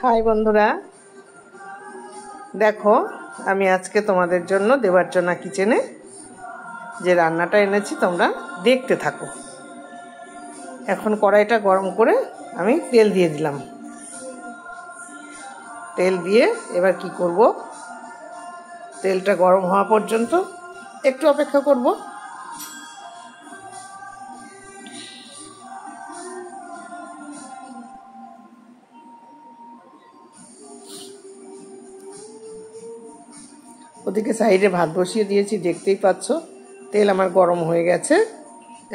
High বন্ধুরা, দেখো আমি আজকে তোমাদের জন্য দেবার্চনা কিচেনে যে রান্নাটা এনেছি তোমরা দেখতে থাকো। এখন কড়াইটা গরম করে আমি তেল দিয়ে দিলাম। তেল দিয়ে এবার কি করব, তেলটা গরম হওয়া পর্যন্ত একটু অপেক্ষা করব। ওদিকে সাইডে ভাত বসিয়ে দিয়েছি, দেখতেই পাচ্ছ তেল আমার গরম হয়ে গেছে।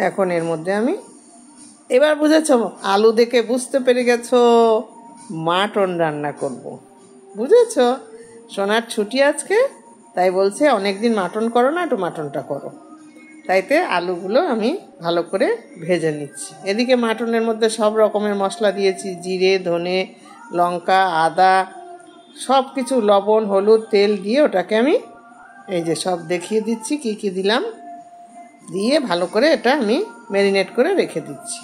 এখন এর মধ্যে আমি এবার বুঝেছ, আলু দেখে বুঝতে পেরে গেছো মাটন রান্না করব। বুঝেছ, সোনার ছুটি আজকে, তাই বলছে অনেকদিন মাটন করো না, একটু মাটনটা করো। তাইতে আলুগুলো আমি ভালো করে ভেজে নিচ্ছি। এদিকে মাটনের মধ্যে সব রকমের মশলা দিয়েছি, জিরে, ধনে, লঙ্কা, আদা, সব কিছু, লবণ, হলুদ, তেল দিয়ে ওটাকে আমি এই যে সব দেখিয়ে দিচ্ছি কি কি দিলাম, দিয়ে ভালো করে এটা আমি ম্যারিনেট করে রেখে দিচ্ছি।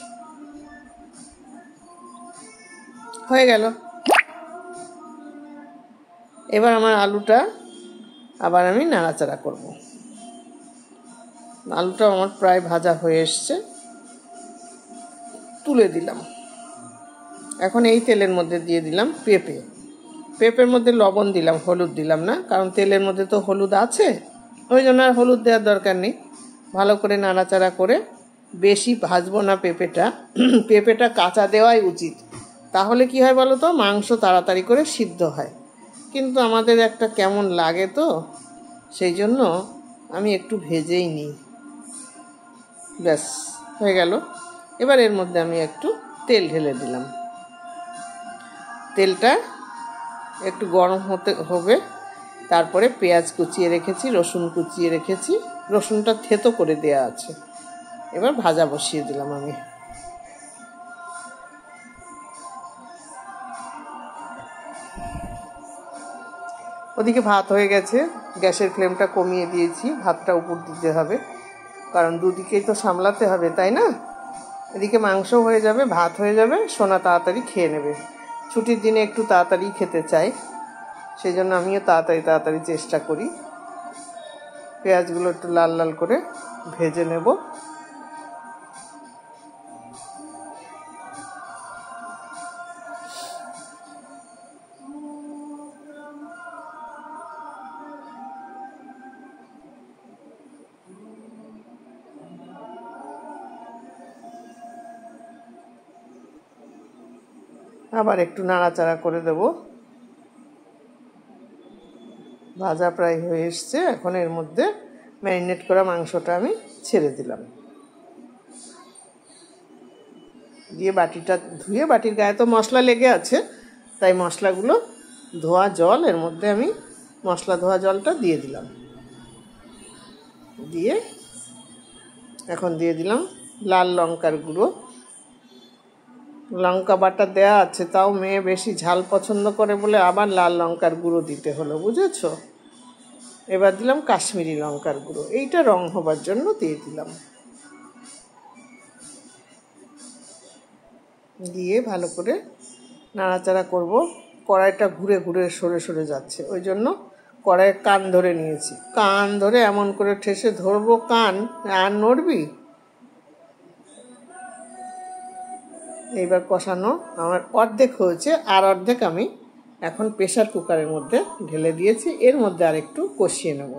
হয়ে গেল। এবার আমার আলুটা আবার আমি নাড়াচাড়া করব। আলুটা আমার প্রায় ভাজা হয়ে এসছে, তুলে দিলাম। এখন এই তেলের মধ্যে দিয়ে দিলাম পেঁপে। পেঁপের মধ্যে লবণ দিলাম, হলুদ দিলাম না, কারণ তেলের মধ্যে তো হলুদ আছে, ওই জন্য আর হলুদ দেওয়ার দরকার নেই। ভালো করে নাড়াচাড়া করে, বেশি ভাজবো না পেঁপেটা, পেঁপেটা কাঁচা দেওয়াই উচিত, তাহলে কি হয় বলো তো, মাংস তাড়াতাড়ি করে সিদ্ধ হয়। কিন্তু আমাদের একটা কেমন লাগে তো, সেই জন্য আমি একটু ভেজেই নিই। ব্যাস হয়ে গেল। এবার এর মধ্যে আমি একটু তেল ঢেলে দিলাম। তেলটা একটু গরম হবে, তারপরে পেঁয়াজ কুচিয়ে রেখেছি, রসুন কুচিয়ে রেখেছি, রসুনটা থেতো করে দেয়া আছে। এবার ভাজা বসিয়ে দিলাম আমি। ওদিকে ভাত হয়ে গেছে, গ্যাসের ফ্লেমটা কমিয়ে দিয়েছি, ভাতটা উপর দিতে হবে, কারণ দুদিকেই তো সামলাতে হবে, তাই না? এদিকে মাংস হয়ে যাবে, ভাত হয়ে যাবে, সোনা তাড়াতাড়ি খেয়ে নেবে। ছুটির দিনে একটু তাড়াতাড়ি খেতে চাই, সেই জন্য আমিও তাড়াতাড়ি চেষ্টা করি। পেঁয়াজগুলো একটু লাল লাল করে ভেজে নেব। আবার একটু নাড়াচাড়া করে দেব। ভাজা প্রায় হয়ে এসছে, এখন এর মধ্যে ম্যারিনেট করা মাংসটা আমি ছেড়ে দিলাম। দিয়ে বাটিটা ধুয়ে, বাটির গায়ে তো মশলা লেগে আছে, তাই মশলাগুলো ধোয়া জল, এর মধ্যে আমি মশলা ধোয়া জলটা দিয়ে দিলাম। দিয়ে এখন দিয়ে দিলাম লাল লঙ্কার গুঁড়ো। লঙ্কা বাটা দেয়া আছে, তাও মেয়ে বেশি ঝাল পছন্দ করে বলে আবার লাল লঙ্কার গুঁড়ো দিতে হলো, বুঝেছ। এবার দিলাম কাশ্মীরি লঙ্কার গুঁড়ো, এইটা রং হবার জন্য দিয়ে দিলাম। দিয়ে ভালো করে নাড়াচাড়া করব। কড়াইটা ঘুরে ঘুরে সরে সরে যাচ্ছে, ওই জন্য কড়াইয়ের কান ধরে নিয়েছি। কান ধরে এমন করে ঠেসে ধরবো, কান আর নড়বি। এইবার কষানো আমার অর্ধেক হয়েছে, আর অর্ধেক আমি এখন প্রেসার কুকারের মধ্যে ঢেলে দিয়েছি। এর মধ্যে আর একটু কষিয়ে নেব।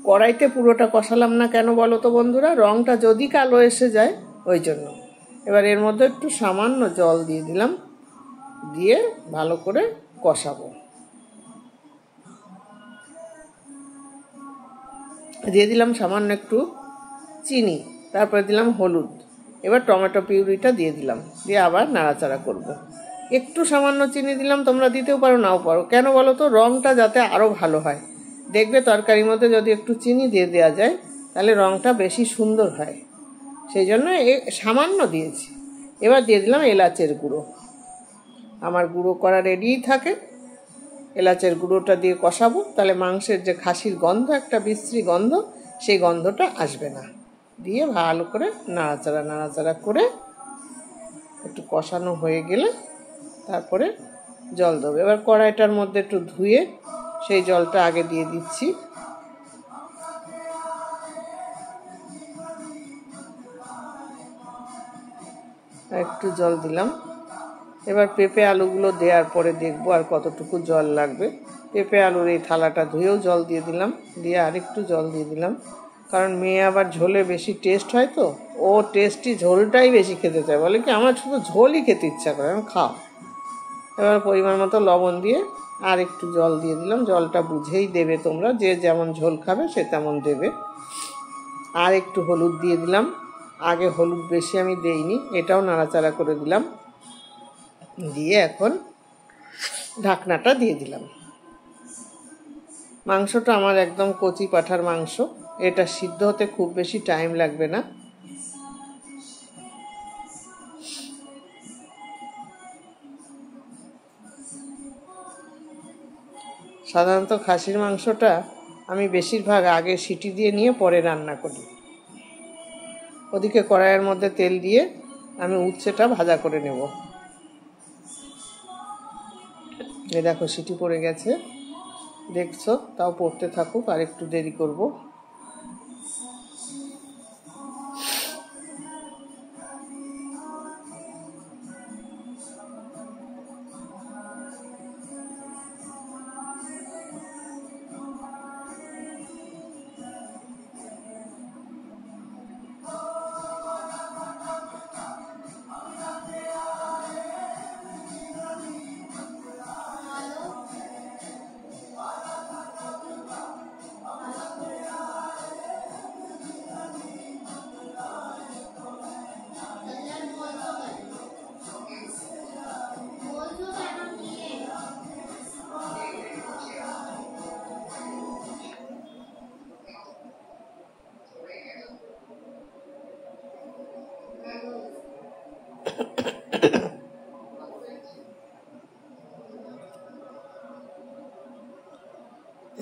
কড়াইতে পুরোটা কষালাম না কেন বলো তো বন্ধুরা, রংটা যদি কালো এসে যায়, ওই জন্য। এবার এর মধ্যে একটু সামান্য জল দিয়ে দিলাম, দিয়ে ভালো করে কষাবো। দিয়ে দিলাম সামান্য একটু চিনি, তারপরে দিলাম হলুদ। এবার টমেটো পিউরিটা দিয়ে দিলাম, দিয়ে আবার নাড়াচাড়া করব। একটু সামান্য চিনি দিলাম, তোমরা দিতেও পারো নাও পারো, কেন বলো তো, রংটা যাতে আরও ভালো হয়। দেখবে তরকারির মধ্যে যদি একটু চিনি দিয়ে দেওয়া যায়, তাহলে রংটা বেশি সুন্দর হয়, সেই জন্য সামান্য দিয়েছি। এবার দিয়ে দিলাম এলাচের গুঁড়ো। আমার গুঁড়ো করা রেডিই থাকে, এলাচের গুঁড়োটা দিয়ে কষাবো, তাহলে মাংসের যে খাসির গন্ধ, একটা বিশ্রী গন্ধ, সেই গন্ধটা আসবে না। দিয়ে ভালো করে নাড়াচাড়া করে একটু কষানো হয়ে গেলে তারপরে জল দেবো। এবার কড়াইটার মধ্যে একটু ধুয়ে সেই জলটা আগে দিয়ে দিচ্ছি। একটু জল দিলাম। এবার পেঁপে আলুগুলো দেওয়ার পরে দেখবো আর কতটুকু জল লাগবে। পেঁপে আলুর এই থালাটা ধুয়েও জল দিয়ে দিলাম, দিয়ে আরেকটু জল দিয়ে দিলাম, কারণ মেয়ে আবার ঝোলে বেশি টেস্ট হয় তো, ও টেস্টি ঝোলটাই বেশি খেতে চায়, বলে কি আমার শুধু ঝোলই খেতে ইচ্ছা করে, আমি খাও। এবার পরিমাণ মতো লবণ দিয়ে আর একটু জল দিয়ে দিলাম। জলটা বুঝেই দেবে তোমরা, যে যেমন ঝোল খাবে সে তেমন দেবে। আর একটু হলুদ দিয়ে দিলাম, আগে হলুদ বেশি আমি দেইনি, এটাও নাড়াচাড়া করে দিলাম। দিয়ে এখন ঢাকনাটা দিয়ে দিলাম। মাংসটা আমার একদম কচি পাঁঠার মাংস, এটা সিদ্ধ হতে খুব বেশি টাইম লাগবে না। সাধারণত খাসির মাংসটা আমি বেশিরভাগ আগে সিটি দিয়ে নিয়ে পরে রান্না করি। ওদিকে কড়াইয়ের মধ্যে তেল দিয়ে আমি উচ্ছেটা ভাজা করে নেব। এই দেখো সিটি পড়ে গেছে, দেখছো, তাও পড়তে থাকুক, আর একটু দেরি করব।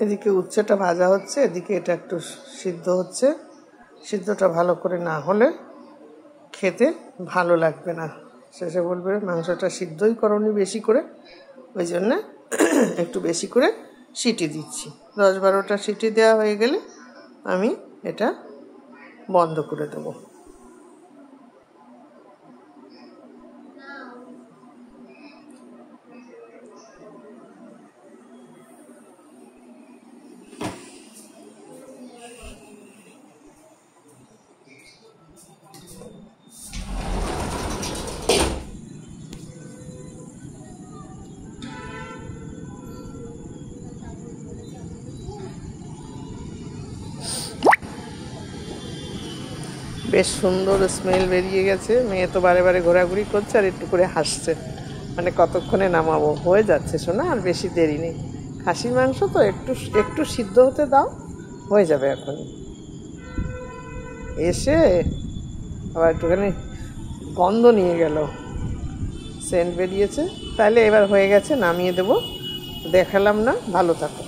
এদিকে উচ্ছেটা ভাজা হচ্ছে, এদিকে এটা একটু সিদ্ধ হচ্ছে। সিদ্ধটা ভালো করে না হলে খেতে ভালো লাগবে না, শেষে বলবে মাংসটা সিদ্ধই করনি বেশি করে। ওই জন্যে একটু বেশি করে সিটি দিচ্ছি। 10-12টা সিটি দেওয়া হয়ে গেলে আমি এটা বন্ধ করে দেবো। বেশ সুন্দর স্মেল বেরিয়ে গেছে। মেয়ে তো বারে বারে ঘোরাঘুরি করছে আর একটু করে হাসছে, মানে কতক্ষণে নামাবো। হয়ে যাচ্ছে শোনা, আর বেশি দেরি নেই। খাসির মাংস তো একটু একটু সিদ্ধ হতে দাও, হয়ে যাবে এখনই। এসে আবার একটুখানি গন্ধ নিয়ে গেল, সেন্ট বেরিয়েছে। তাহলে এবার হয়ে গেছে, নামিয়ে দেবো। দেখালাম না, ভালো থাকো।